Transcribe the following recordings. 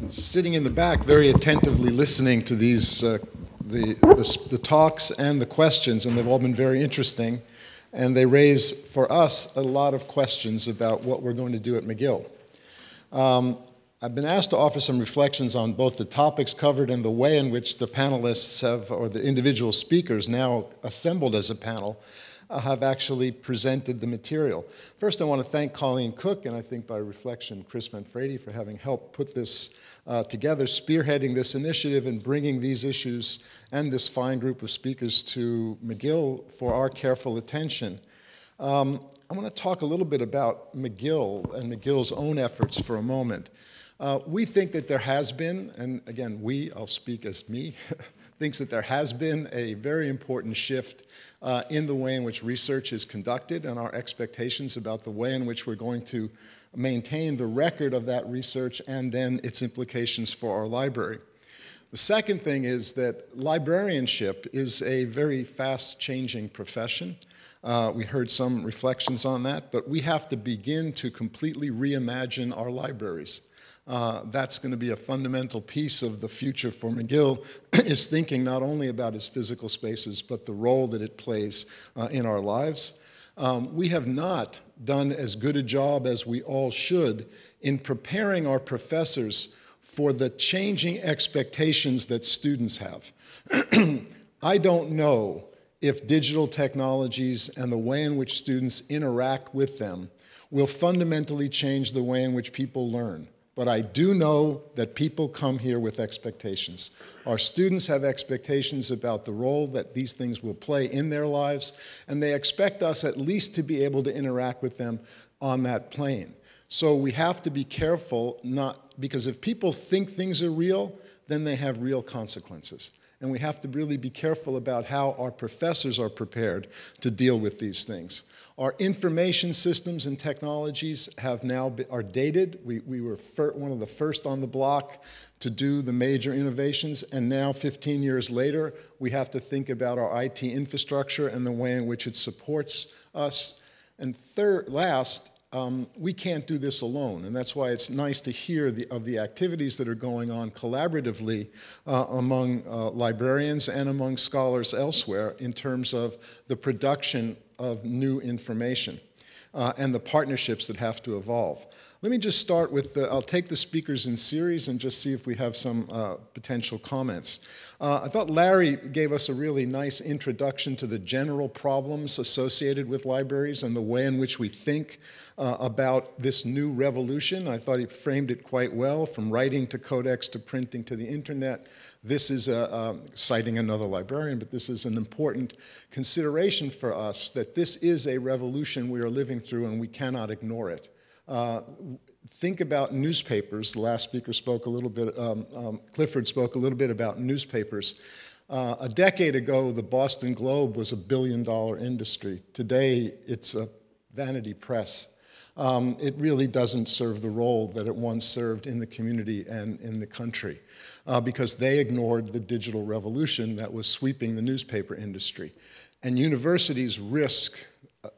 sitting in the back, very attentively listening to these the talks and the questions, and they've all been very interesting. And they raise, for us, a lot of questions about what we're going to do at McGill. I've been asked to offer some reflections on both the topics covered and the way in which the panelists have, or the individual speakers now assembled as a panel, have actually presented the material. First, I want to thank Colleen Cook, and I think by reflection, Chris Manfredi, for having helped put this together, spearheading this initiative and bringing these issues and this fine group of speakers to McGill for our careful attention. I want to talk a little bit about McGill and McGill's own efforts for a moment. We think that there has been, and again, I'll speak as me, thinks that there has been a very important shift in the way in which research is conducted and our expectations about the way in which we're going to maintain the record of that research and then its implications for our library. The second thing is that librarianship is a very fast-changing profession. We heard some reflections on that, but we have to begin to completely reimagine our libraries. That's going to be a fundamental piece of the future for McGill, is thinking not only about its physical spaces, but the role that it plays in our lives. We have not done as good a job as we all should in preparing our professors for the changing expectations that students have. I don't know if digital technologies and the way in which students interact with them will fundamentally change the way in which people learn. But I do know that people come here with expectations. Our students have expectations about the role that these things will play in their lives, and they expect us at least to be able to interact with them on that plane. So we have to be careful, because if people think things are real, then they have real consequences. And we have to really be careful about how our professors are prepared to deal with these things. Our information systems and technologies are dated. We were one of the first on the block to do the major innovations, and now 15 years later, we have to think about our IT infrastructure and the way in which it supports us. And last, we can't do this alone, and that's why it's nice to hear of the activities that are going on collaboratively among librarians and among scholars elsewhere in terms of the production of new information and the partnerships that have to evolve. Let me just start with I'll take the speakers in series and just see if we have some potential comments. I thought Larry gave us a really nice introduction to the general problems associated with libraries and the way in which we think about this new revolution. I thought he framed it quite well, from writing to codex to printing to the internet. This is citing another librarian, but this is an important consideration for us, that this is a revolution we are living through and we cannot ignore it. Think about newspapers. The last speaker spoke a little bit, Clifford spoke a little bit about newspapers. A decade ago, the Boston Globe was $1 billion industry. Today, it's a vanity press. It really doesn't serve the role that it once served in the community and in the country because they ignored the digital revolution that was sweeping the newspaper industry. And universities risk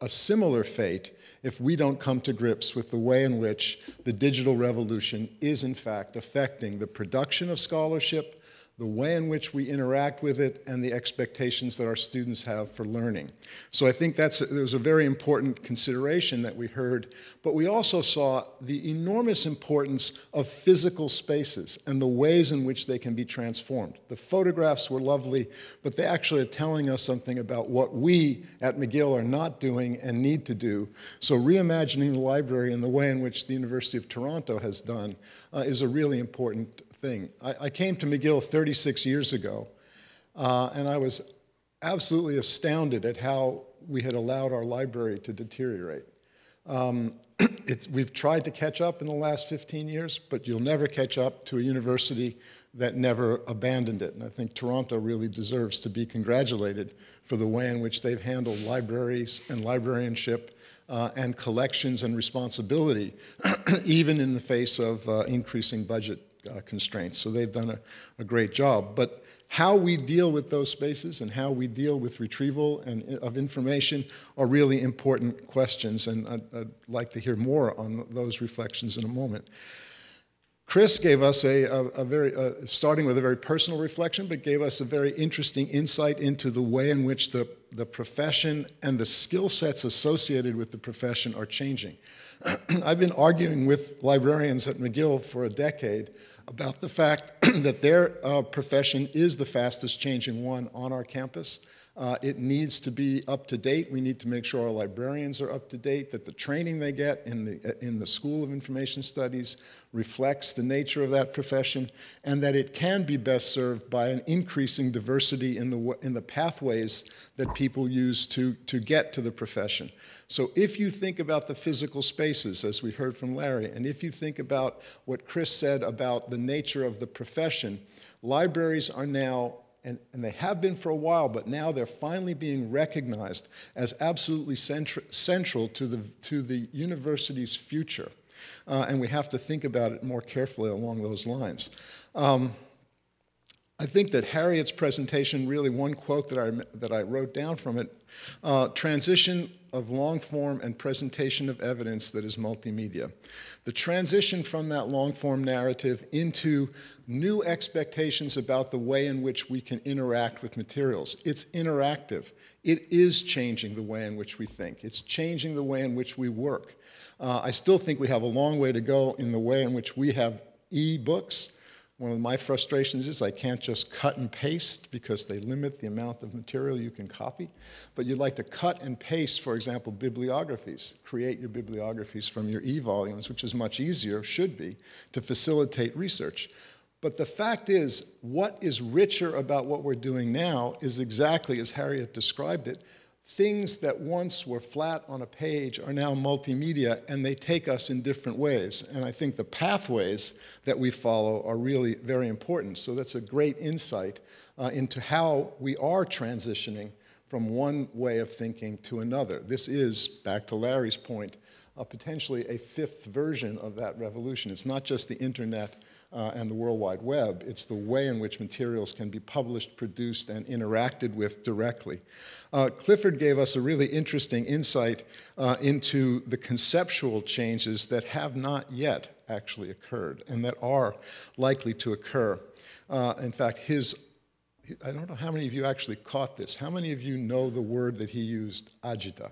a similar fate if we don't come to grips with the way in which the digital revolution is, in fact, affecting the production of scholarship, the way in which we interact with it, and the expectations that our students have for learning. So I think there was a very important consideration that we heard, but we also saw the enormous importance of physical spaces and the ways in which they can be transformed. The photographs were lovely, but they actually are telling us something about what we at McGill are not doing and need to do. So reimagining the library in the way in which the University of Toronto has done is a really important thing. I came to McGill 36 years ago, and I was absolutely astounded at how we had allowed our library to deteriorate. We've tried to catch up in the last 15 years, but you'll never catch up to a university that never abandoned it. And I think Toronto really deserves to be congratulated for the way in which they've handled libraries and librarianship and collections and responsibility, even in the face of increasing budget constraints. So they've done a great job. But how we deal with those spaces and how we deal with retrieval of information are really important questions, and I'd like to hear more on those reflections in a moment. Chris gave us starting with a very personal reflection, but gave us a very interesting insight into the way in which the profession and the skill sets associated with the profession are changing. I've been arguing with librarians at McGill for a decade about the fact that their profession is the fastest changing one on our campus. It needs to be up to date. We need to make sure our librarians are up to date, that the training they get in the School of Information Studies reflects the nature of that profession, and that it can be best served by an increasing diversity in the pathways that people use to get to the profession. So if you think about the physical spaces, as we heard from Larry, and if you think about what Chris said about the nature of the profession, libraries are now, and they have been for a while, but now they're finally being recognized as absolutely central to the university's future. And we have to think about it more carefully along those lines. I think that Harriet's presentation, really one quote that I wrote down from it, transition of long form and presentation of evidence that is multimedia. The transition from that long form narrative into new expectations about the way in which we can interact with materials. It's interactive. It is changing the way in which we think. It's changing the way in which we work. I still think we have a long way to go in the way in which we have e-books. One of my frustrations is I can't just cut and paste because they limit the amount of material you can copy. But you'd like to cut and paste, for example, bibliographies. Create your bibliographies from your e-volumes, which is much easier, should be, to facilitate research. But the fact is, what is richer about what we're doing now is exactly as Harriet described it. Things that once were flat on a page are now multimedia, and they take us in different ways. And I think the pathways that we follow are really very important. So that's a great insight into how we are transitioning from one way of thinking to another. This is, back to Larry's point, potentially a fifth version of that revolution. It's not just the internet and the World Wide Web. It's the way in which materials can be published, produced, and interacted with directly. Clifford gave us a really interesting insight into the conceptual changes that have not yet actually occurred and that are likely to occur. In fact, I don't know how many of you actually caught this. How many of you know the word that he used, agita?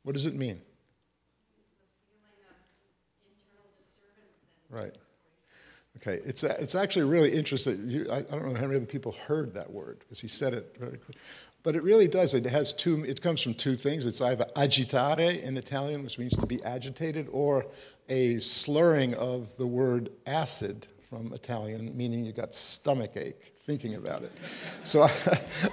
What does it mean? Right. Okay. It's actually really interesting. I don't know how many other people heard that word because he said it very quickly. But it really does. It comes from two things. It's either agitare in Italian, which means to be agitated, or a slurring of the word acid from Italian, meaning you got stomach ache thinking about it. So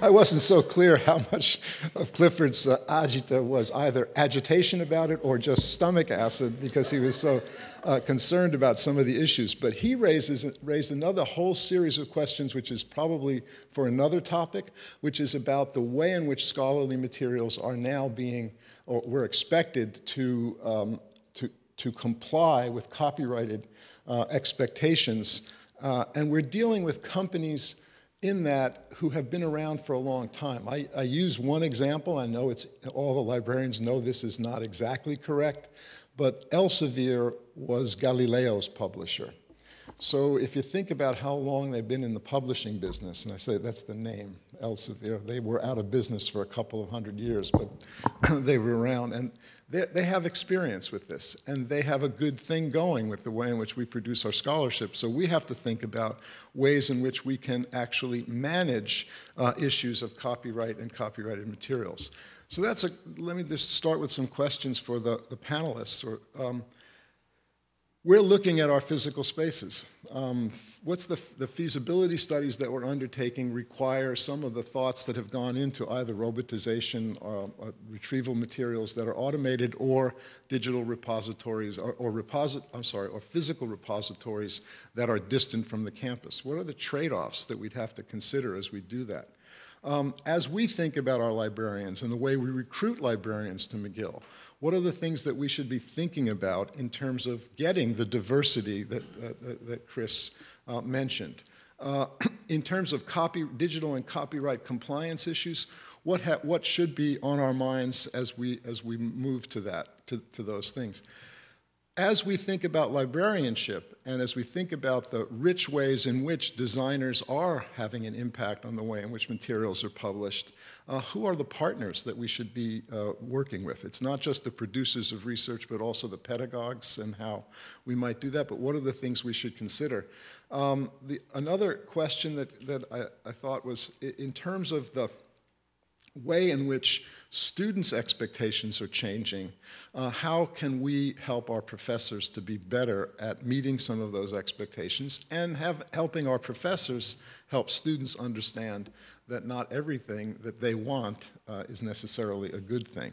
I wasn't so clear how much of Clifford's agita was either agitation about it or just stomach acid because he was so concerned about some of the issues. But he raised another whole series of questions, which is probably for another topic, which is about the way in which scholarly materials are now being, or we're expected to comply with copyrighted expectations. And we're dealing with companies in that who have been around for a long time. I use one example. I know all the librarians know this is not exactly correct, but Elsevier was Galileo's publisher. So if you think about how long they've been in the publishing business, and I say that's the name, Elsevier, they were out of business for a couple of 100 years, but they were around, and they have experience with this, and they have a good thing going with the way in which we produce our scholarship. So we have to think about ways in which we can actually manage issues of copyright and copyrighted materials. So let me just start with some questions for the panelists. We're looking at our physical spaces. What's the feasibility studies that we're undertaking require some of the thoughts that have gone into either robotization or retrieval materials that are automated or digital repositories or physical repositories that are distant from the campus. What are the trade-offs that we'd have to consider as we do that? As we think about our librarians and the way we recruit librarians to McGill, what are the things that we should be thinking about in terms of getting the diversity that Chris mentioned? In terms of digital and copyright compliance issues, what should be on our minds as we move to those things? as we think about librarianship and as we think about the rich ways in which designers are having an impact on the way in which materials are published, who are the partners that we should be working with? It's not just the producers of research, but also the pedagogues and how we might do that, but what are the things we should consider? Another question that I thought was, in terms of the way in which students' expectations are changing, how can we help our professors to be better at meeting some of those expectations and helping our professors help students understand that not everything that they want is necessarily a good thing.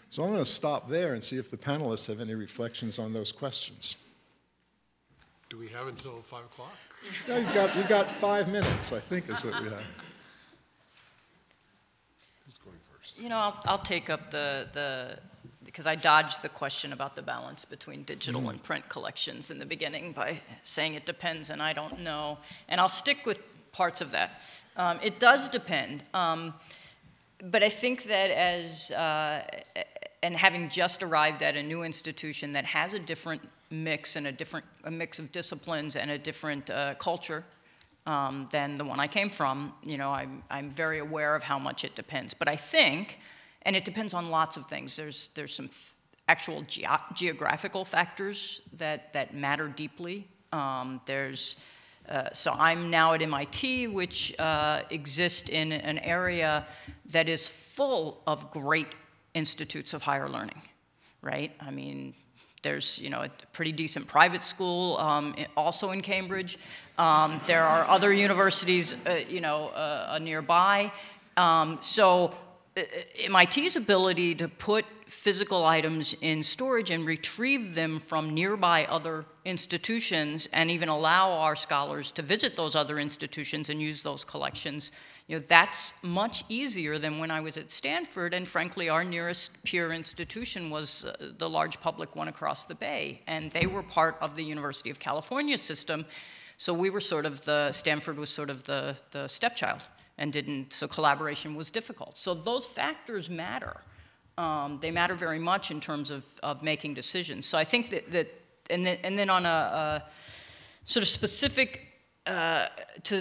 So I'm going to stop there and see if the panelists have any reflections on those questions. Do we have until 5 o'clock? No, you've got 5 minutes, I think is what we have. You know, I'll take up because I dodged the question about the balance between digital and print collections in the beginning by saying it depends and I don't know. And I'll stick with parts of that. It does depend. But I think that and having just arrived at a new institution that has a different mix and a mix of disciplines and a different culture, than the one I came from, you know, I'm very aware of how much it depends. But I think, and it depends on lots of things, there's some actual geographical factors that matter deeply. So I'm now at MIT, which exists in an area that is full of great institutes of higher learning, right? I mean, there's, you know, a pretty decent private school also in Cambridge. There are other universities, nearby. So MIT's ability to put physical items in storage and retrieve them from nearby other institutions and even allow our scholars to visit those other institutions and use those collections, you know, that's much easier than when I was at Stanford, and frankly, our nearest peer institution was the large public one across the bay, and they were part of the University of California system, so we were sort of Stanford was sort of the stepchild, and so collaboration was difficult. So those factors matter. They matter very much in terms of making decisions. So I think and then on a sort of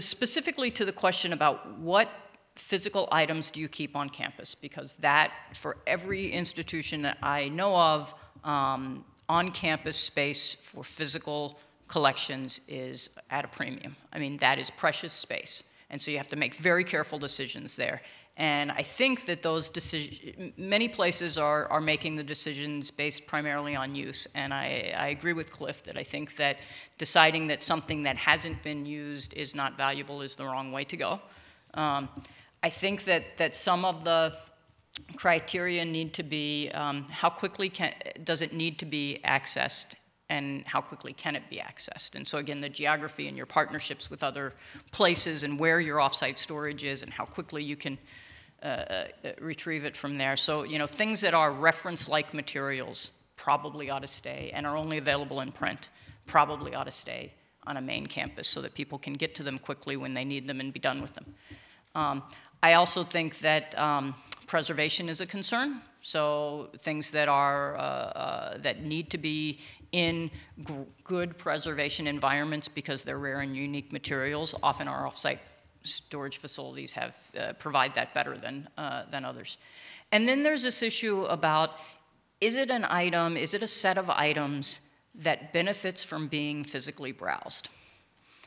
specifically to the question about what physical items do you keep on campus, because that, for every institution that I know of, on-campus space for physical collections is at a premium. I mean, that is precious space. And so you have to make very careful decisions there. And I think that those decisions, many places are making the decisions based primarily on use. And I agree with Cliff that I think that deciding that something that hasn't been used is not valuable is the wrong way to go. I think that some of the criteria need to be how quickly does it need to be accessed, and how quickly can it be accessed? And so again, the geography and your partnerships with other places and where your offsite storage is and how quickly you can retrieve it from there. So, you know, things that are reference-like materials probably ought to stay and are only available in print probably ought to stay on a main campus so that people can get to them quickly when they need them and be done with them. I also think that preservation is a concern. So things that are that need to be in good preservation environments because they're rare and unique materials. Often our offsite storage facilities provide that better than others. And then there's this issue about, is it an item, is it a set of items that benefits from being physically browsed?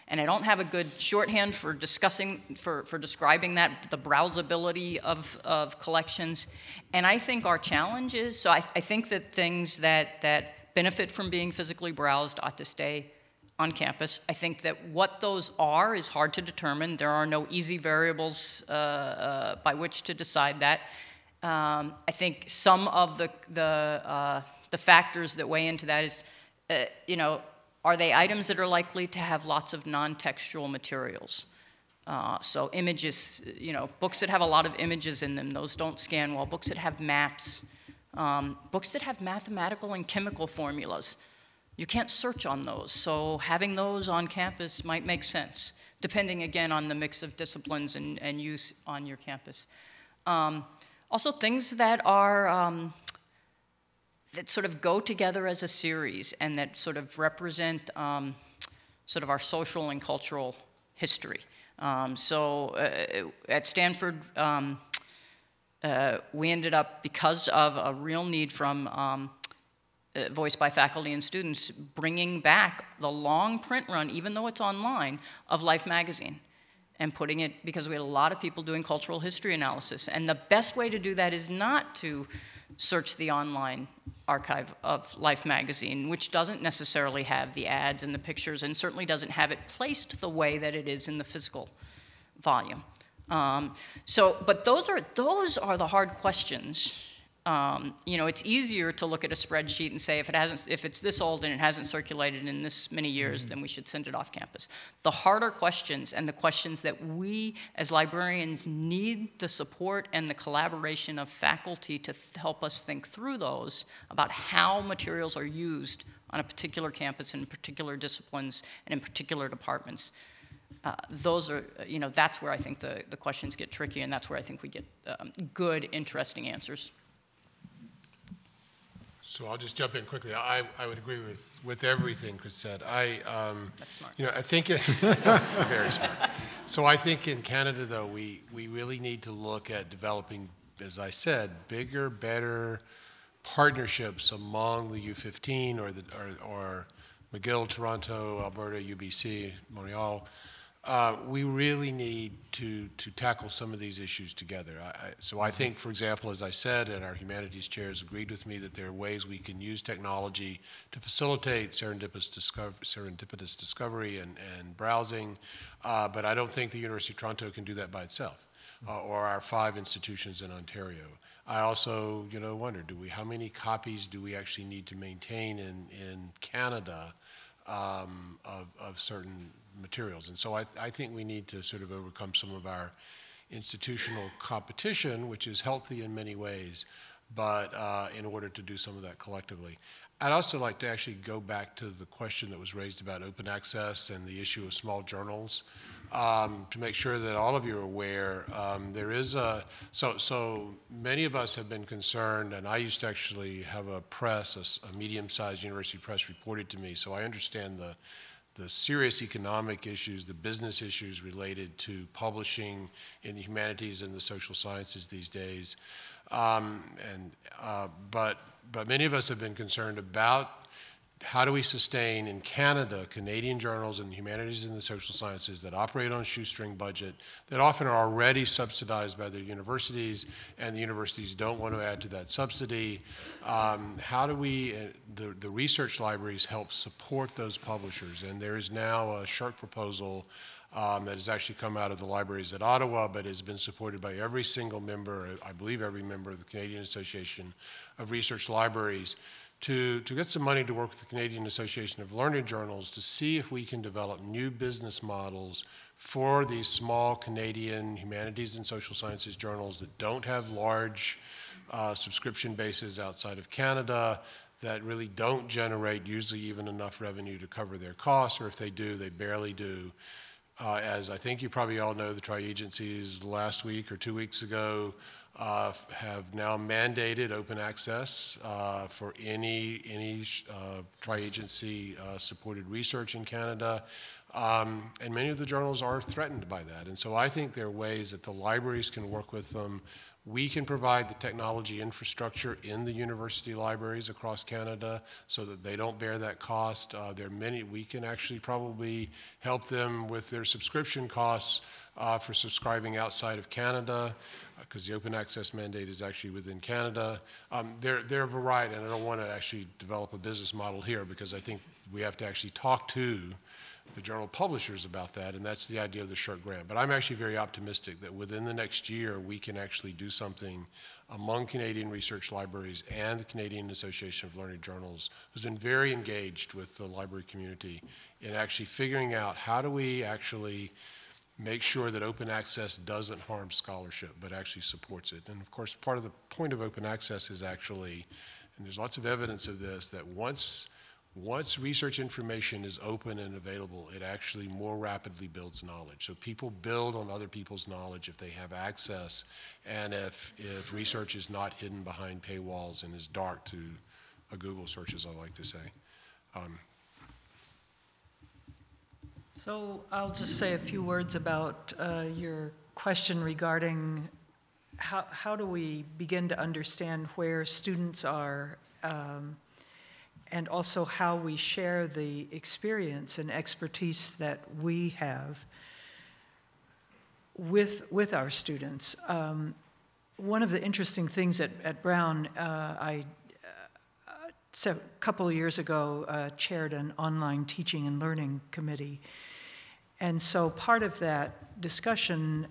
And I don't have a good shorthand for describing that, the browsability of collections. And I think our challenge is, so I think that things that benefit from being physically browsed ought to stay on campus. I think that what those are is hard to determine. There are no easy variables by which to decide that. I think some of the factors that weigh into that is, are they items that are likely to have lots of non-textual materials? So images, books that have a lot of images in them, those don't scan well. Books that have maps, books that have mathematical and chemical formulas, you can't search on those. So having those on campus might make sense, depending, again, on the mix of disciplines and use on your campus. Also, things that are that sort of go together as a series and that sort of represent sort of our social and cultural history. At Stanford, we ended up, because of a real need from voiced by faculty and students, bringing back the long print run, even though it's online, of Life magazine, and putting it, because we had a lot of people doing cultural history analysis. And the best way to do that is not to search the online archive of Life magazine, which doesn't necessarily have the ads and the pictures, and certainly doesn't have it placed the way that it is in the physical volume. But those are the hard questions. It's easier to look at a spreadsheet and say, if it's this old and it hasn't circulated in this many years, then we should send it off campus. The harder questions, and the questions that we as librarians need the support and the collaboration of faculty to help us think through those, about how materials are used on a particular campus in particular disciplines and in particular departments. That's where I think the questions get tricky, and that's where I think we get good, interesting answers. So I'll just jump in quickly. I would agree with everything Chris said. That's smart. I think very smart. So I think in Canada, though, we really need to look at developing, as I said, bigger, better partnerships among the U15 or McGill, Toronto, Alberta, UBC, Montreal. We really need to tackle some of these issues together. So I think, for example, as I said, and our humanities chairs agreed with me, that there are ways we can use technology to facilitate serendipitous discovery and browsing, but I don't think the University of Toronto can do that by itself, or our 5 institutions in Ontario. I also, wonder, how many copies do we actually need to maintain in Canada of certain materials? And so I think we need to sort of overcome some of our institutional competition, which is healthy in many ways, but in order to do some of that collectively. I'd also like to actually go back to the question that was raised about open access and the issue of small journals. To make sure that all of you are aware, there is so many of us have been concerned, and I used to actually have a medium-sized university press reported to me, so I understand the serious economic issues, the business issues related to publishing in the humanities and the social sciences these days. But many of us have been concerned about how do we sustain in Canada Canadian journals in the humanities and the social sciences that operate on a shoestring budget, that often are already subsidized by their universities, and the universities don't want to add to that subsidy. How do we, the research libraries, help support those publishers? And there is now a SHARC proposal that has actually come out of the libraries at Ottawa, but has been supported by every single member, I believe every member of the Canadian Association of Research Libraries, to get some money to work with the Canadian Association of Learned Journals to see if we can develop new business models for these small Canadian humanities and social sciences journals that don't have large subscription bases outside of Canada, that really don't generate usually even enough revenue to cover their costs, or if they do, they barely do. As I think you probably all know, the tri-agencies last week or 2 weeks ago have now mandated open access for any tri-agency supported research in Canada, and many of the journals are threatened by that. And so I think there are ways that the libraries can work with them. We can provide the technology infrastructure in the university libraries across Canada so that they don't bear that cost. There are many, we can actually probably help them with their subscription costs for subscribing outside of Canada, because the open access mandate is actually within Canada. There are a variety, and I don't want to actually develop a business model here because I think we have to actually talk to the journal publishers about that, and that's the idea of the SHARC grant. But I'm actually very optimistic that within the next year we can actually do something among Canadian research libraries and the Canadian Association of Learned Journals, who's been very engaged with the library community in actually figuring out how do we actually make sure that open access doesn't harm scholarship, but actually supports it. And of course, part of the point of open access is actually, and there's lots of evidence of this, that once research information is open and available, it actually more rapidly builds knowledge. So people build on other people's knowledge if they have access, and if research is not hidden behind paywalls and is dark to a Google search, as I like to say. So I'll just say a few words about your question regarding how do we begin to understand where students are, and also how we share the experience and expertise that we have with our students. One of the interesting things at Brown, a couple of years ago, chaired an online teaching and learning committee. And so part of that discussion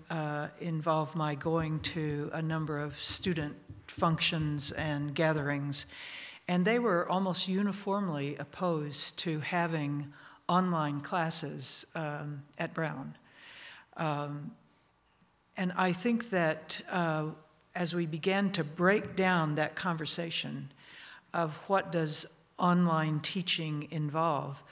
involved my going to a number of student functions and gatherings, and they were almost uniformly opposed to having online classes at Brown. And I think that as we began to break down that conversation of what does online teaching involve,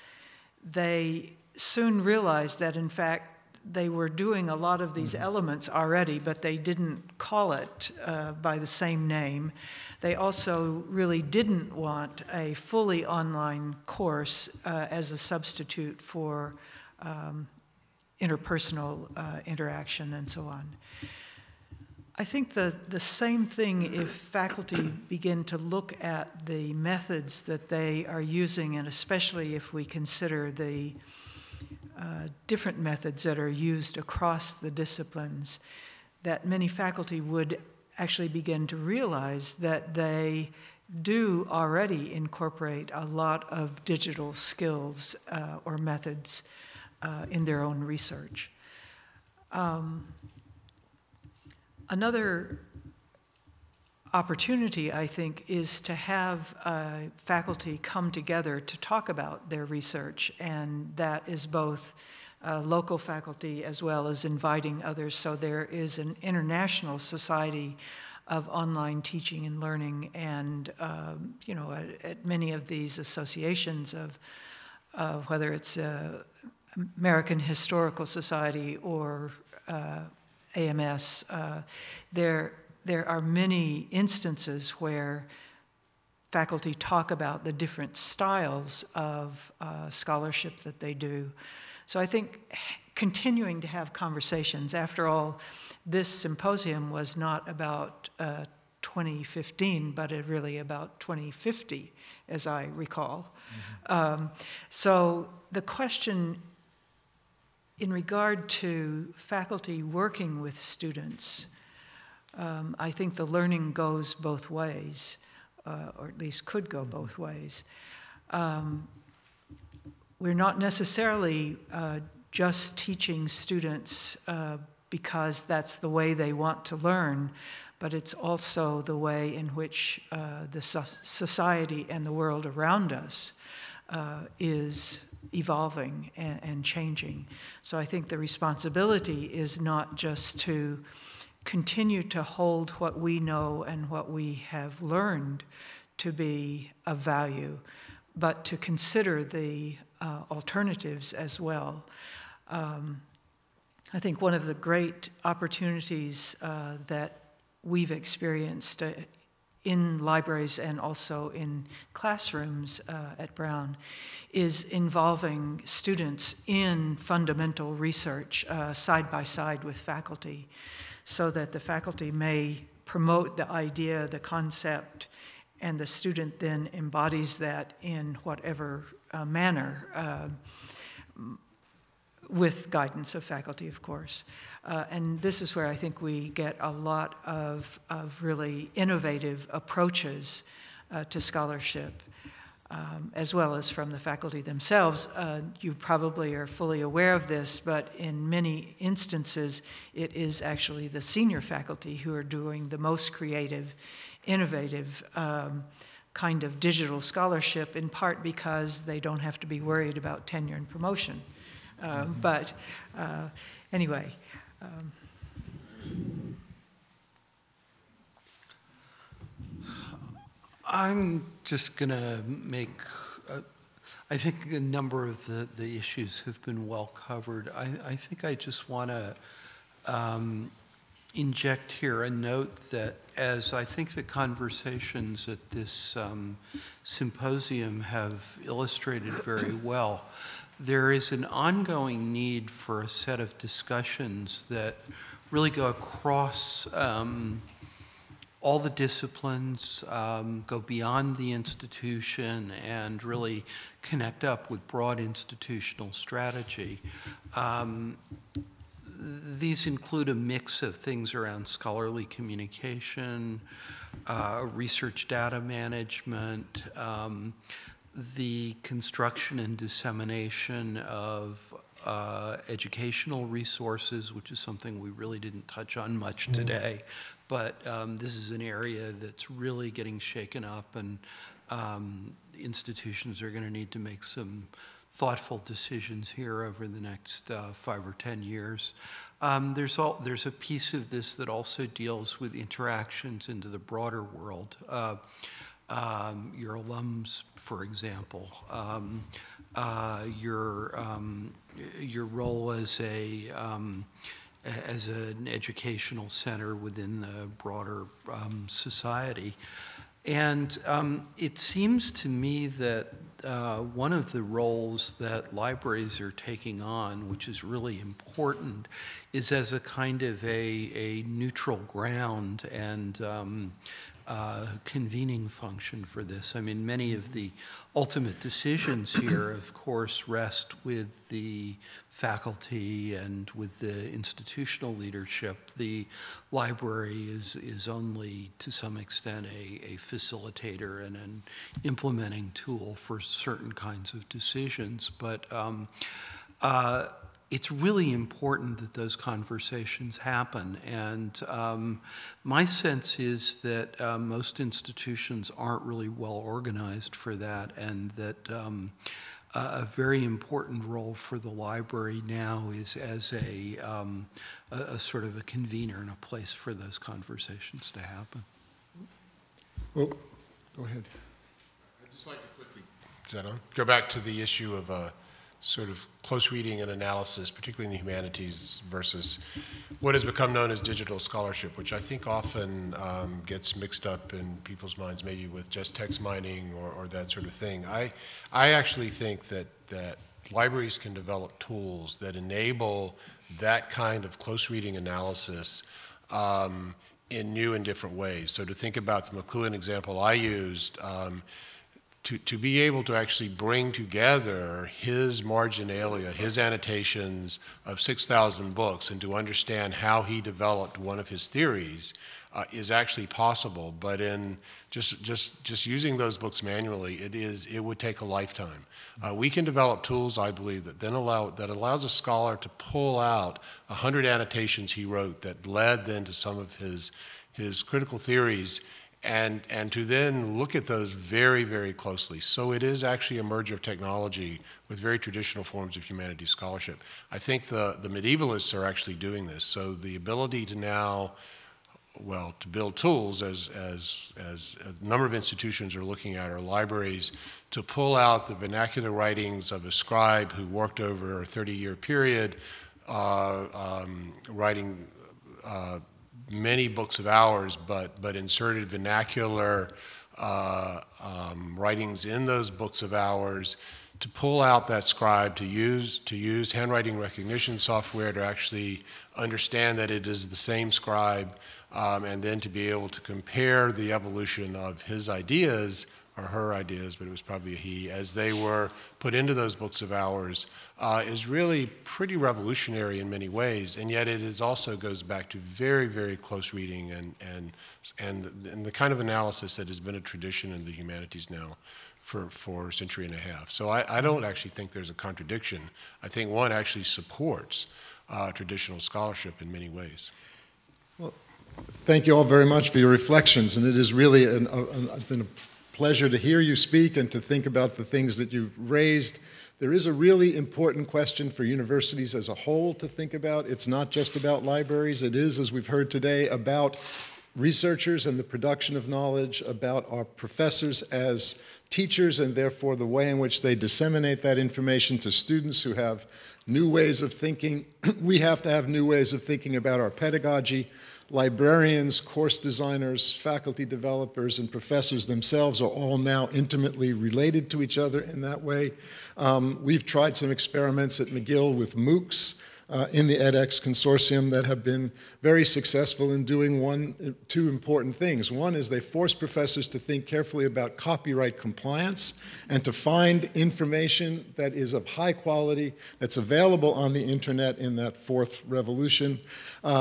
they soon realized that, in fact, they were doing a lot of these elements already, but they didn't call it by the same name. They also really didn't want a fully online course as a substitute for interpersonal interaction and so on. I think the same thing if faculty begin to look at the methods that they are using, and especially if we consider the different methods that are used across the disciplines, that many faculty would actually begin to realize that they do already incorporate a lot of digital skills or methods in their own research. Another opportunity, I think, is to have faculty come together to talk about their research, and that is both local faculty as well as inviting others. So there is an international society of online teaching and learning, and you know, at many of these associations of whether it's American Historical Society or AMS, there are many instances where faculty talk about the different styles of scholarship that they do. So I think continuing to have conversations, after all, this symposium was not about 2015, but really about 2050, as I recall. Mm-hmm. So the question in regard to faculty working with students, I think the learning goes both ways, or at least could go both ways. We're not necessarily just teaching students because that's the way they want to learn, but it's also the way in which the society and the world around us is evolving and changing. So I think the responsibility is not just to continue to hold what we know and what we have learned to be of value, but to consider the alternatives as well. I think one of the great opportunities that we've experienced in libraries and also in classrooms at Brown is involving students in fundamental research side by side with faculty, so that the faculty may promote the idea, the concept, and the student then embodies that in whatever manner, with guidance of faculty, of course. And this is where I think we get a lot of really innovative approaches to scholarship, as well as from the faculty themselves. You probably are fully aware of this, but in many instances, it is actually the senior faculty who are doing the most creative, innovative kind of digital scholarship, in part because they don't have to be worried about tenure and promotion. But anyway. I'm just going to make, I think a number of the issues have been well covered. I think I just want to inject here a note that, as I think the conversations at this symposium have illustrated very well, there is an ongoing need for a set of discussions that really go across all the disciplines, go beyond the institution, and really connect up with broad institutional strategy. These include a mix of things around scholarly communication, research data management, the construction and dissemination of educational resources, which is something we really didn't touch on much today. But this is an area that's really getting shaken up, and institutions are going to need to make some thoughtful decisions here over the next 5 or 10 years. There's a piece of this that also deals with interactions into the broader world. Your alums, for example, your role as an educational center within the broader society. And it seems to me that one of the roles that libraries are taking on, which is really important, is as a kind of a neutral ground and convening function for this. I mean, many of the ultimate decisions here, of course, rest with the faculty and with the institutional leadership. The library is only, to some extent, a facilitator and an implementing tool for certain kinds of decisions. But it's really important that those conversations happen. And my sense is that most institutions aren't really well organized for that, and that a very important role for the library now is as a sort of a convener and a place for those conversations to happen. Well, go ahead. I'd just like to quickly, is that on? Go back to the issue of sort of close reading and analysis, particularly in the humanities, versus what has become known as digital scholarship, which I think often gets mixed up in people's minds, maybe with just text mining or that sort of thing. I actually think that libraries can develop tools that enable that kind of close reading analysis in new and different ways. So to think about the McLuhan example I used, to be able to actually bring together his marginalia, his annotations of 6,000 books, and to understand how he developed one of his theories is actually possible. But in just using those books manually, it would take a lifetime. We can develop tools, I believe, that allows a scholar to pull out 100 annotations he wrote that led then to some of his critical theories, and to then look at those very, very closely. So it is actually a merger of technology with very traditional forms of humanities scholarship. I think the medievalists are actually doing this. So the ability to now, well, to build tools, as a number of institutions are looking at, or libraries, to pull out the vernacular writings of a scribe who worked over a 30-year period, writing many books of hours, but inserted vernacular writings in those books of hours, to pull out that scribe, to use handwriting recognition software to actually understand that it is the same scribe, and then to be able to compare the evolution of his ideas, or her ideas, but it was probably a he, as they were put into those books of hours, is really pretty revolutionary in many ways, and yet it also goes back to very, very close reading and the kind of analysis that has been a tradition in the humanities now for a century and a half. So I don't actually think there's a contradiction. I think one actually supports traditional scholarship in many ways. Well, thank you all very much for your reflections, and it is really been a pleasure to hear you speak and to think about the things that you've raised. There is a really important question for universities as a whole to think about. It's not just about libraries. It is, as we've heard today, about researchers and the production of knowledge, about our professors as teachers, and therefore the way in which they disseminate that information to students who have new ways of thinking. We have to have new ways of thinking about our pedagogy. Librarians, course designers, faculty developers, and professors themselves are all now intimately related to each other in that way. We've tried some experiments at McGill with MOOCs in the edX consortium that have been very successful in doing two important things. One is they force professors to think carefully about copyright compliance and to find information that is of high quality, that's available on the internet in that fourth revolution.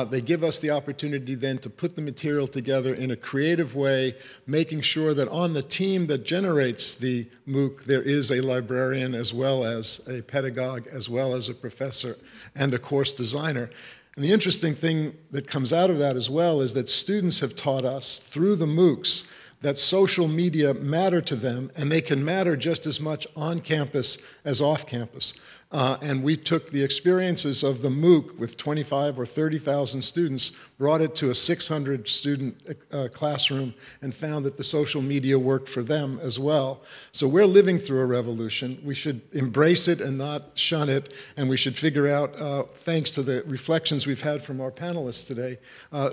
They give us the opportunity then to put the material together in a creative way, making sure that on the team that generates the MOOC, there is a librarian as well as a pedagogue, as well as a professor and a course designer. And the interesting thing that comes out of that as well is that students have taught us through the MOOCs that social media matter to them, and they can matter just as much on campus as off campus. And we took the experiences of the MOOC with 25 or 30,000 students, brought it to a 600-student classroom, and found that the social media worked for them as well. So we're living through a revolution. We should embrace it and not shun it, and we should figure out, thanks to the reflections we've had from our panelists today,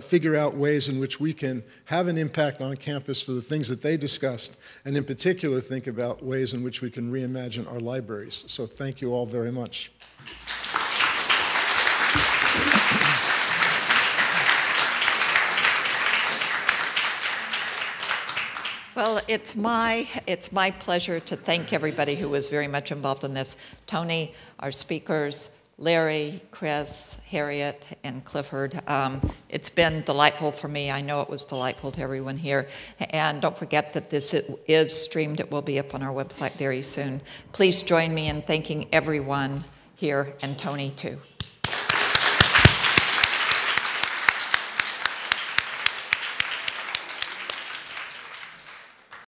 figure out ways in which we can have an impact on campus for the things that they discussed, and in particular think about ways in which we can reimagine our libraries. So thank you all very much. Well, it's my pleasure to thank everybody who was very much involved in this. Tony, our speakers, Larry, Chris, Harriet, and Clifford. It's been delightful for me. I know it was delightful to everyone here. And don't forget that this is streamed. It will be up on our website very soon. Please join me in thanking everyone here, and Tony too.